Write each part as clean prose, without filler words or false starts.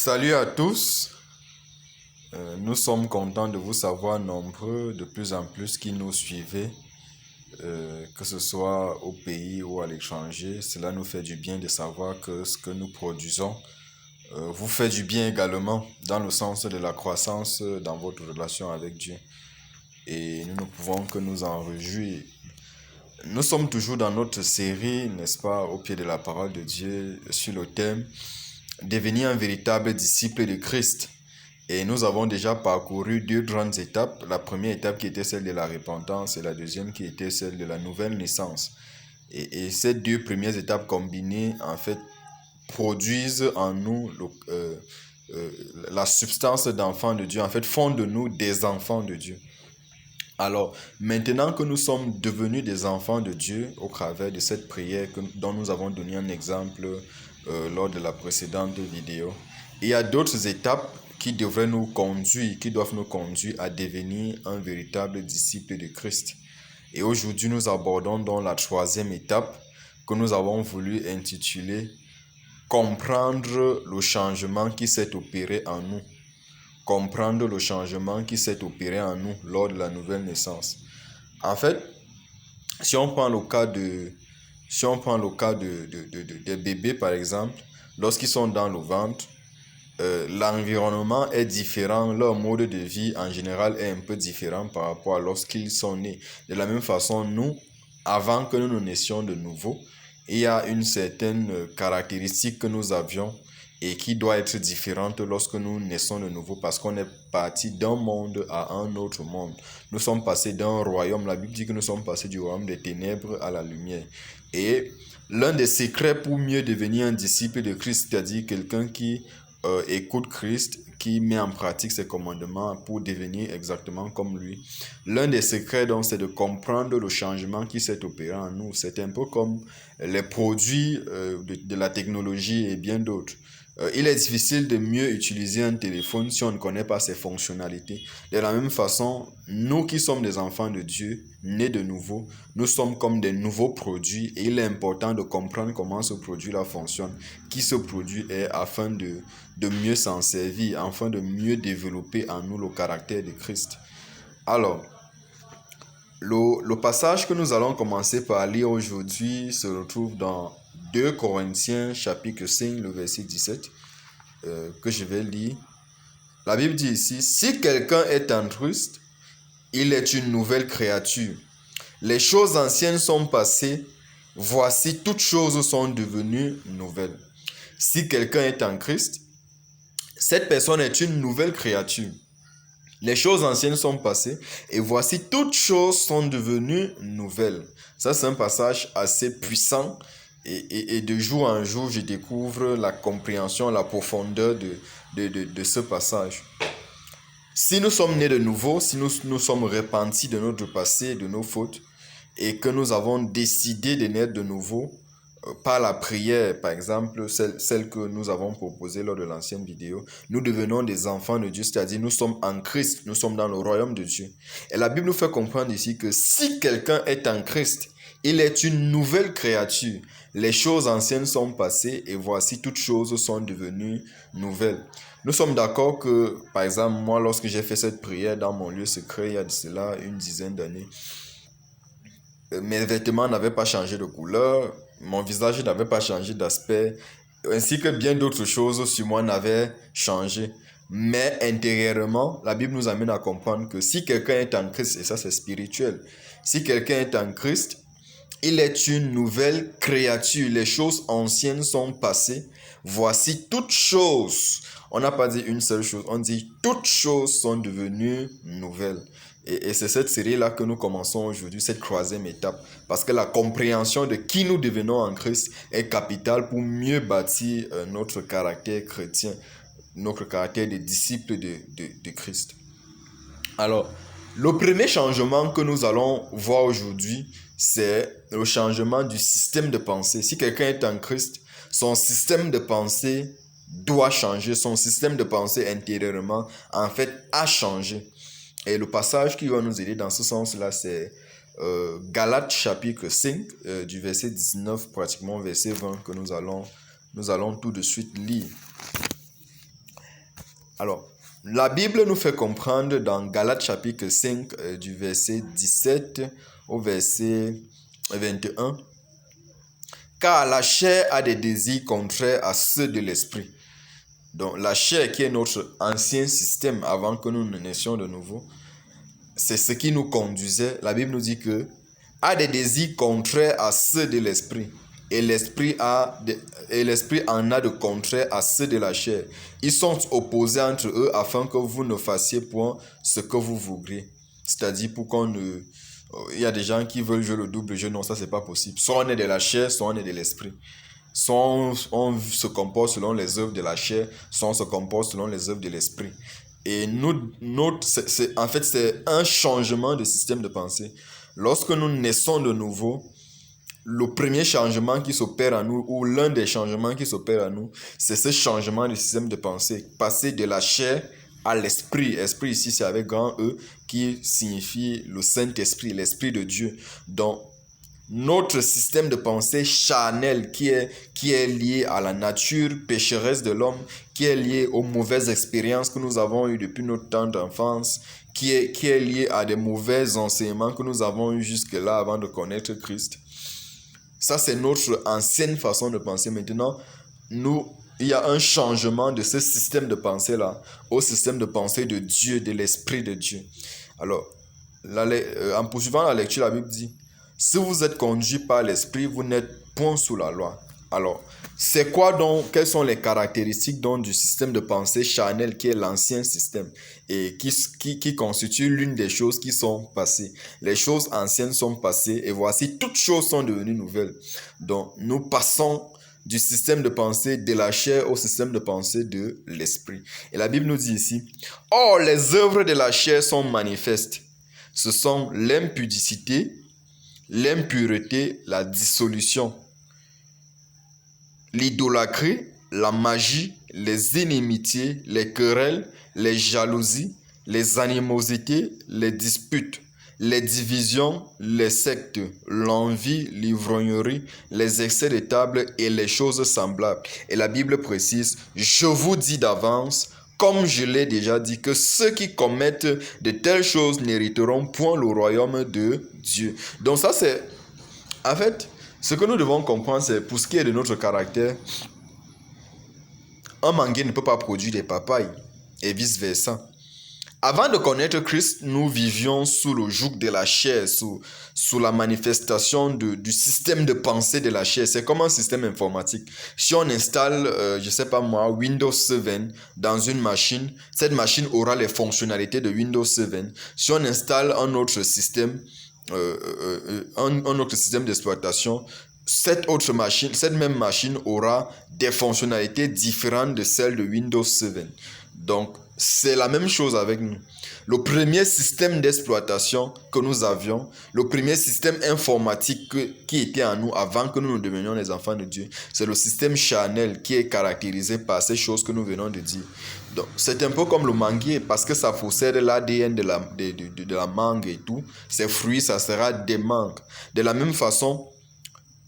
Salut à tous. Nous sommes contents de vous savoir nombreux, de plus en plus qui nous suivez, que ce soit au pays ou à l'étranger. Cela nous fait du bien de savoir que ce que nous produisons vous fait du bien également dans le sens de la croissance dans votre relation avec Dieu. Et nous ne pouvons que nous en réjouir. Nous sommes toujours dans notre série, n'est-ce pas, au pied de la parole de Dieu, sur le thème devenir un véritable disciple de Christ. Et nous avons déjà parcouru deux grandes étapes. La première étape qui était celle de la repentance et la deuxième qui était celle de la nouvelle naissance. Et ces deux premières étapes combinées, en fait, produisent en nous la substance d'enfants de Dieu. En fait, font de nous des enfants de Dieu. Alors, maintenant que nous sommes devenus des enfants de Dieu au travers de cette prière dont nous avons donné un exemple lors de la précédente vidéo, il y a d'autres étapes qui doivent nous conduire à devenir un véritable disciple de Christ. Et aujourd'hui, nous abordons donc la troisième étape que nous avons voulu intituler « Comprendre le changement qui s'est opéré en nous ». Comprendre le changement qui s'est opéré en nous lors de la nouvelle naissance. En fait, si on prend le cas des bébés, par exemple, lorsqu'ils sont dans le ventre, l'environnement est différent, leur mode de vie en général est un peu différent par rapport à lorsqu'ils sont nés. De la même façon, nous, avant que nous nous naissions de nouveau, il y a une certaine caractéristique que nous avions et qui doit être différente lorsque nous naissons de nouveau parce qu'on est parti d'un monde à un autre monde. Nous sommes passés d'un royaume, la Bible dit que nous sommes passés du royaume des ténèbres à la lumière. Et l'un des secrets pour mieux devenir un disciple de Christ, c'est-à-dire quelqu'un qui écoute Christ, qui met en pratique ses commandements pour devenir exactement comme lui. L'un des secrets, donc, c'est de comprendre le changement qui s'est opéré en nous. C'est un peu comme les produits de la technologie et bien d'autres. Il est difficile de mieux utiliser un téléphone si on ne connaît pas ses fonctionnalités. De la même façon, nous qui sommes des enfants de Dieu, nés de nouveau, nous sommes comme des nouveaux produits et il est important de comprendre comment ce produit-là fonctionne, qui ce produit est afin de mieux s'en servir, afin de mieux développer en nous le caractère de Christ. Alors, le passage que nous allons commencer par lire aujourd'hui se retrouve dans 2 Corinthiens chapitre 5, le verset 17, que je vais lire. La Bible dit ici, « Si quelqu'un est en Christ, il est une nouvelle créature. Les choses anciennes sont passées, voici toutes choses sont devenues nouvelles. » Si quelqu'un est en Christ, cette personne est une nouvelle créature. Les choses anciennes sont passées et voici toutes choses sont devenues nouvelles. Ça, c'est un passage assez puissant et de jour en jour, je découvre la compréhension, la profondeur de ce passage. Si nous sommes nés de nouveau, si nous sommes repentis de notre passé, de nos fautes et que nous avons décidé de naître de nouveau, par la prière, par exemple, celle que nous avons proposée lors de l'ancienne vidéo, nous devenons des enfants de Dieu, c'est-à-dire nous sommes en Christ, nous sommes dans le royaume de Dieu. Et la Bible nous fait comprendre ici que si quelqu'un est en Christ, il est une nouvelle créature. Les choses anciennes sont passées et voici toutes choses sont devenues nouvelles. Nous sommes d'accord que, par exemple, moi, lorsque j'ai fait cette prière dans mon lieu secret, il y a de cela une dizaine d'années, mes vêtements n'avaient pas changé de couleur, mon visage n'avait pas changé d'aspect, ainsi que bien d'autres choses sur moi n'avaient changé. Mais intérieurement, la Bible nous amène à comprendre que si quelqu'un est en Christ, et ça c'est spirituel, si quelqu'un est en Christ, il est une nouvelle créature. Les choses anciennes sont passées. Voici toutes choses. On n'a pas dit une seule chose, on dit toutes choses sont devenues nouvelles. Et c'est cette série-là que nous commençons aujourd'hui, cette troisième étape. Parce que la compréhension de qui nous devenons en Christ est capitale pour mieux bâtir notre caractère chrétien, notre caractère de disciple de Christ. Alors, le premier changement que nous allons voir aujourd'hui, c'est le changement du système de pensée. Si quelqu'un est en Christ, son système de pensée doit changer. Son système de pensée intérieurement, en fait, a changé. Et le passage qui va nous aider dans ce sens-là, c'est Galates chapitre 5, du verset 19, pratiquement verset 20, que nous allons tout de suite lire. Alors, la Bible nous fait comprendre dans Galates chapitre 5, du verset 17 au verset 21, car la chair a des désirs contraires à ceux de l'esprit. Donc, la chair qui est notre ancien système avant que nous ne naissions de nouveau, c'est ce qui nous conduisait. La Bible nous dit que a des désirs contraires à ceux de l'esprit. Et l'esprit en a de contraires à ceux de la chair. Ils sont opposés entre eux afin que vous ne fassiez point ce que vous voudriez. C'est-à-dire pour qu'on ne... Il y a des gens qui veulent jouer le double jeu. Non, ça c'est pas possible. Soit on est de la chair, soit on est de l'esprit. Soit on se comporte selon les œuvres de la chair, soit on se comporte selon les œuvres de l'esprit. Et en fait, c'est un changement de système de pensée. Lorsque nous naissons de nouveau, le premier changement qui s'opère à nous, ou l'un des changements qui s'opère à nous, c'est ce changement de système de pensée. Passer de la chair à l'esprit. Esprit ici, c'est avec grand E, qui signifie le Saint-Esprit, l'Esprit de Dieu. Donc, notre système de pensée charnel qui est lié à la nature pécheresse de l'homme, qui est lié aux mauvaises expériences que nous avons eues depuis notre temps d'enfance, qui est lié à des mauvais enseignements que nous avons eus jusque-là avant de connaître Christ. Ça, c'est notre ancienne façon de penser. Maintenant, il y a un changement de ce système de pensée-là au système de pensée de Dieu, de l'Esprit de Dieu. Alors, en poursuivant la lecture, la Bible dit, si vous êtes conduit par l'Esprit, vous n'êtes point sous la loi. Alors, c'est quoi donc, quelles sont les caractéristiques donc du système de pensée charnel qui est l'ancien système et qui constitue l'une des choses qui sont passées. Les choses anciennes sont passées et voici, toutes choses sont devenues nouvelles. Donc, nous passons du système de pensée de la chair au système de pensée de l'esprit. Et la Bible nous dit ici, « Or, les œuvres de la chair sont manifestes. Ce sont l'impudicité, l'impureté, la dissolution, l'idolâtrie, la magie, les inimitiés, les querelles, les jalousies, les animosités, les disputes, les divisions, les sectes, l'envie, l'ivrognerie, les excès de table et les choses semblables. » Et la Bible précise, « Je vous dis d'avance, comme je l'ai déjà dit, que ceux qui commettent de telles choses n'hériteront point le royaume de Dieu. » Donc ça c'est, en fait, ce que nous devons comprendre, c'est pour ce qui est de notre caractère, un manguier ne peut pas produire des papayes et vice-versa. Avant de connaître Christ, nous vivions sous le joug de la chair, sous la manifestation du système de pensée de la chair. C'est comme un système informatique. Si on installe, je ne sais pas moi, Windows 7 dans une machine, cette machine aura les fonctionnalités de Windows 7. Si on installe un autre système, un autre système d'exploitation, cette même machine aura des fonctionnalités différentes de celles de Windows 7. Donc, c'est la même chose avec nous. Le premier système d'exploitation que nous avions, le premier système informatique qui était en nous avant que nous devenions les enfants de Dieu, c'est le système charnel qui est caractérisé par ces choses que nous venons de dire. Donc, c'est un peu comme le manguier parce que ça possède l'ADN de la mangue et tout. Ces fruits, ça sera des mangues. De la même façon,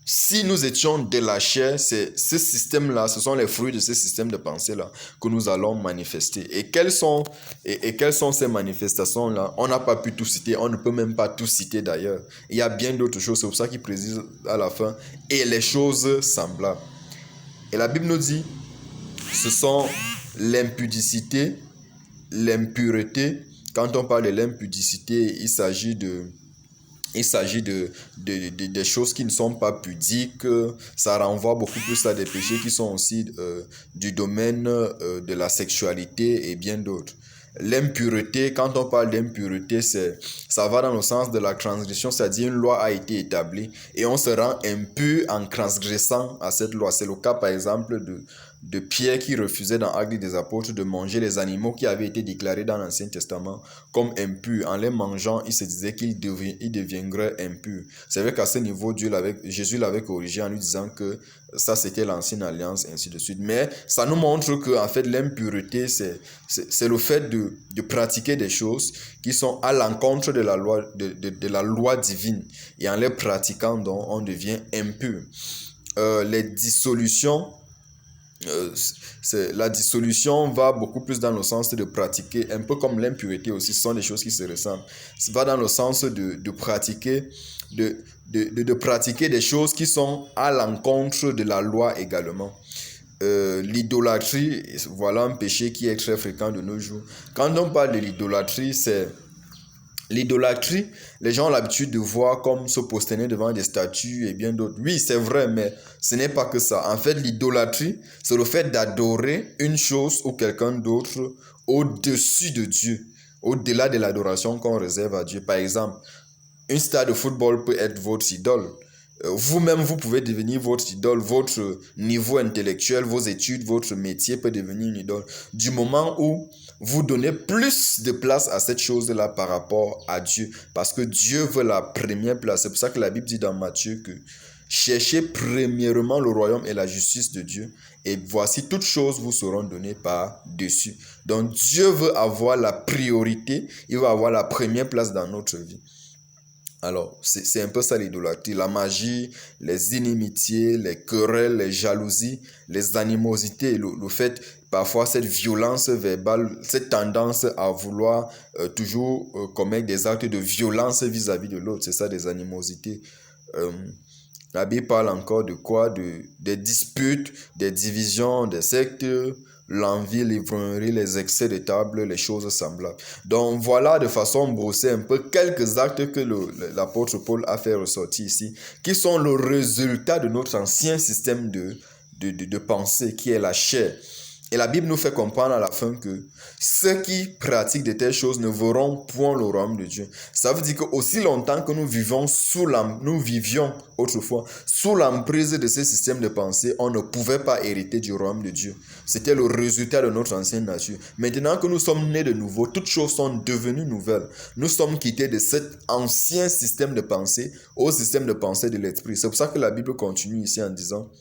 si nous étions de la chair, ce système-là, ce sont les fruits de ce système de pensée-là que nous allons manifester. Et quelles sont ces manifestations-là? On n'a pas pu tout citer, on ne peut même pas tout citer d'ailleurs. Il y a bien d'autres choses, c'est pour ça qu'il précise à la fin. Et les choses semblables. Et la Bible nous dit, ce sont l'impudicité, l'impureté. Quand on parle de l'impudicité, il s'agit des choses qui ne sont pas pudiques. Ça renvoie beaucoup plus à des péchés qui sont aussi du domaine de la sexualité et bien d'autres. L'impureté, quand on parle d'impureté, ça va dans le sens de la transgression, c'est-à-dire une loi a été établie et on se rend impur en transgressant à cette loi. C'est le cas par exemple de Pierre qui refusait dans Actes des Apôtres de manger les animaux qui avaient été déclarés dans l'Ancien Testament comme impurs. En les mangeant, il se disait qu'il deviendrait impur. C'est vrai qu'à ce niveau, Jésus l'avait corrigé en lui disant que ça c'était l'ancienne alliance, ainsi de suite. Mais ça nous montre que en fait l'impureté, c'est le fait de pratiquer des choses qui sont à l'encontre de la loi divine. Et en les pratiquant, donc, on devient impur. Les dissolutions, La dissolution va beaucoup plus dans le sens de pratiquer, un peu comme l'impureté aussi, ce sont des choses qui se ressemblent. Ça va dans le sens de pratiquer, de pratiquer des choses qui sont à l'encontre de la loi également. L'idolâtrie, voilà un péché qui est très fréquent de nos jours. Quand on parle de l'idolâtrie, c'est l'idolâtrie, les gens ont l'habitude de voir comme se prosterner devant des statues et bien d'autres. Oui, c'est vrai, mais ce n'est pas que ça. En fait, l'idolâtrie, c'est le fait d'adorer une chose ou quelqu'un d'autre au-dessus de Dieu, au-delà de l'adoration qu'on réserve à Dieu. Par exemple, une star de football peut être votre idole. Vous-même, vous pouvez devenir votre idole, votre niveau intellectuel, vos études, votre métier peut devenir une idole. Du moment où vous donnez plus de place à cette chose-là par rapport à Dieu, parce que Dieu veut la première place. C'est pour ça que la Bible dit dans Matthieu que cherchez premièrement le royaume et la justice de Dieu, et voici toutes choses vous seront données par-dessus. Donc Dieu veut avoir la priorité, il veut avoir la première place dans notre vie. Alors, c'est un peu ça l'idolâtrie. La magie, les inimitiés, les querelles, les jalousies, les animosités, le fait, parfois cette violence verbale, cette tendance à vouloir toujours commettre des actes de violence vis-à-vis de l'autre, c'est ça des animosités. Euh, la Bible parle encore de quoi? Des disputes, des divisions, des sectes, l'envie, l'ivrognerie, les excès de table, les choses semblables. Donc voilà de façon brossée un peu quelques actes que l'apôtre Paul a fait ressortir ici, qui sont le résultat de notre ancien système de pensée, qui est la chair. Et la Bible nous fait comprendre à la fin que ceux qui pratiquent de telles choses ne verront point le royaume de Dieu. Ça veut dire qu'aussi longtemps que nous vivions autrefois sous l'emprise de ce système de pensée, on ne pouvait pas hériter du royaume de Dieu. C'était le résultat de notre ancienne nature. Maintenant que nous sommes nés de nouveau, toutes choses sont devenues nouvelles. Nous sommes quittés de cet ancien système de pensée au système de pensée de l'esprit. C'est pour ça que la Bible continue ici en disant,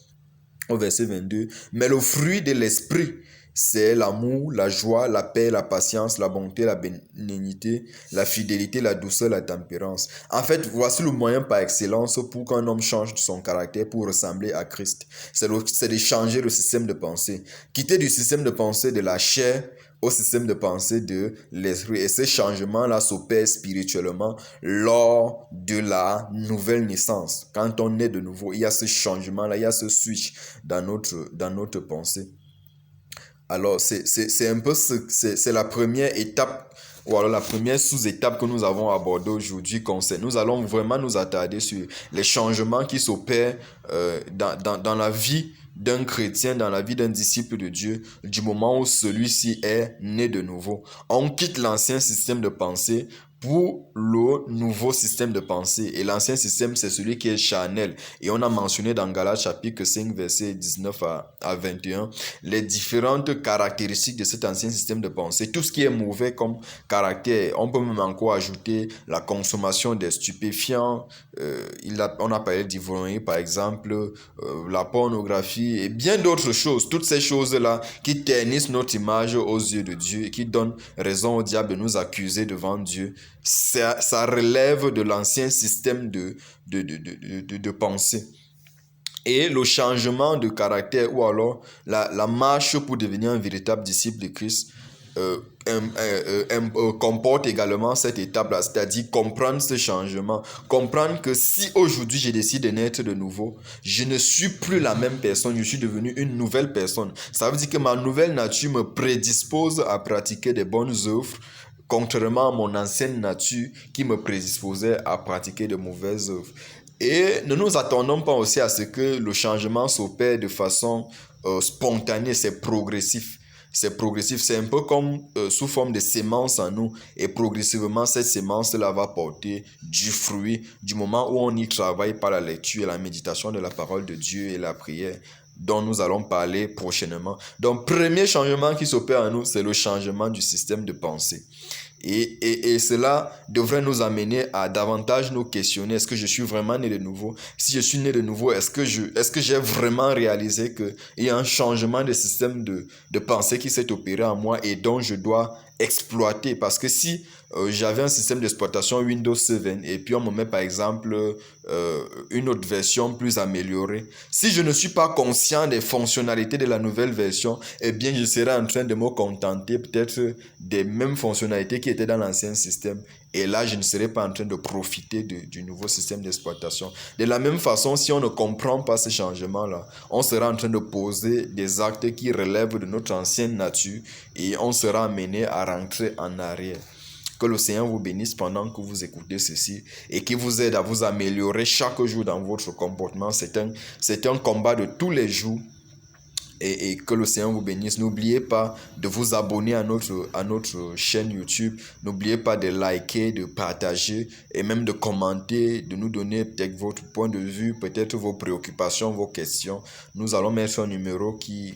au verset 22, mais le fruit de l'esprit, c'est l'amour, la joie, la paix, la patience, la bonté, la bénignité, la fidélité, la douceur, la tempérance. En fait, voici le moyen par excellence pour qu'un homme change son caractère pour ressembler à Christ. C'est de changer le système de pensée. Quitter du système de pensée de la chair au système de pensée de l'esprit. Et ce changement-là s'opère spirituellement lors de la nouvelle naissance. Quand on est de nouveau, il y a ce changement-là, il y a ce switch dans notre pensée. Alors, c'est un peu c'est la première étape, ou alors la première sous-étape que nous avons abordée aujourd'hui. Nous allons vraiment nous attarder sur les changements qui s'opèrent dans la vie d'un chrétien, dans la vie d'un disciple de Dieu, du moment où celui-ci est né de nouveau. On quitte l'ancien système de pensée pour le nouveau système de pensée. Et l'ancien système, c'est celui qui est charnel. Et on a mentionné dans Galates chapitre 5, verset 19 à 21, les différentes caractéristiques de cet ancien système de pensée. Tout ce qui est mauvais comme caractère. On peut même encore ajouter la consommation des stupéfiants. On a parlé d'ivrognerie, par exemple, la pornographie et bien d'autres choses. Toutes ces choses-là qui ternissent notre image aux yeux de Dieu et qui donnent raison au diable de nous accuser devant Dieu. Ça relève de l'ancien système de pensée. Et le changement de caractère ou alors la marche pour devenir un véritable disciple de Christ comporte également cette étape-là, c'est-à-dire comprendre ce changement, comprendre que si aujourd'hui je décide de naître de nouveau, je ne suis plus la même personne, je suis devenu une nouvelle personne. Ça veut dire que ma nouvelle nature me prédispose à pratiquer des bonnes œuvres, contrairement à mon ancienne nature qui me prédisposait à pratiquer de mauvaises œuvres. Et ne nous attendons pas aussi à ce que le changement s'opère de façon spontanée, c'est progressif. C'est progressif, c'est un peu comme sous forme de sémence en nous. Et progressivement, cette sémence-là va porter du fruit du moment où on y travaille par la lecture et la méditation de la parole de Dieu et la prière, dont nous allons parler prochainement. Donc, premier changement qui s'opère en nous, c'est le changement du système de pensée. Et cela devrait nous amener à davantage nous questionner, est-ce que je suis vraiment né de nouveau? Si je suis né de nouveau, est-ce que j'ai vraiment réalisé qu'il y a un changement de système de pensée qui s'est opéré en moi et dont je dois exploiter? Parce que si j'avais un système d'exploitation Windows 7 et puis on me met par exemple une autre version plus améliorée. Si je ne suis pas conscient des fonctionnalités de la nouvelle version, eh bien je serai en train de me contenter peut-être des mêmes fonctionnalités qui étaient dans l'ancien système. Et là, je ne serai pas en train de profiter du nouveau système d'exploitation. De la même façon, si on ne comprend pas ces changements-là, on sera en train de poser des actes qui relèvent de notre ancienne nature et on sera amené à rentrer en arrière. Que le Seigneur vous bénisse pendant que vous écoutez ceci et qui vous aide à vous améliorer chaque jour dans votre comportement. C'est un combat de tous les jours. Et que le Seigneur vous bénisse. N'oubliez pas de vous abonner à notre chaîne YouTube. N'oubliez pas de liker, de partager et même de commenter, de nous donner peut-être votre point de vue, peut-être vos préoccupations, vos questions. Nous allons mettre un numéro qui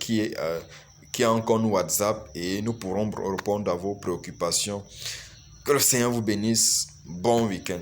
est en compte WhatsApp et nous pourrons répondre à vos préoccupations. Que le Seigneur vous bénisse. Bon week-end.